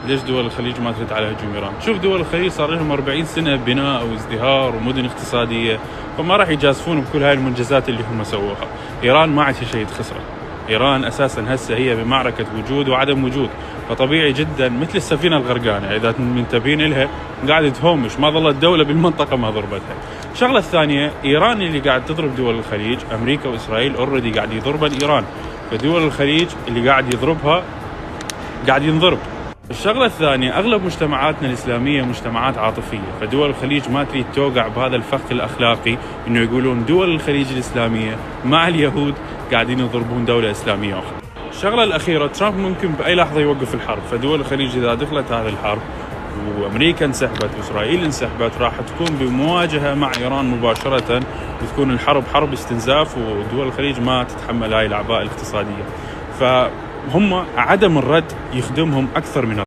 ليش دول الخليج ما ترد على هجوم إيران؟ شوف دول الخليج صار لهم 40 سنة بناء وازدهار ومدن اقتصادية، فما راح يجازفون بكل هاي المنجزات اللي هم سووها. إيران ما عندها شيء تخسره، إيران أساساً هسه هي بمعركة وجود وعدم وجود، فطبيعي جداً مثل السفينة الغرقانة إذا منتبهين إلها قاعدة تهومش، ما ظلت دولة بالمنطقة ما ضربتها. الشغلة الثانية، إيران اللي قاعد تضرب دول الخليج، أمريكا وإسرائيل أوريدي قاعد يضربها إيران، فدول الخليج اللي قاعد يضربها قاعد ينضرب. الشغلة الثانية، أغلب مجتمعاتنا الإسلامية مجتمعات عاطفية، فدول الخليج ما تريد توقع بهذا الفخ الأخلاقي إنه يقولون دول الخليج الإسلامية مع اليهود قاعدين يضربون دولة إسلامية أخرى. الشغلة الأخيرة، ترامب ممكن بأي لحظة يوقف الحرب، فدول الخليج إذا دخلت هذه الحرب وأمريكا انسحبت وإسرائيل انسحبت راح تكون بمواجهة مع إيران مباشرة، وتكون الحرب حرب استنزاف، ودول الخليج ما تتحمل هاي الأعباء الاقتصادية، فهم عدم الرد يخدمهم أكثر من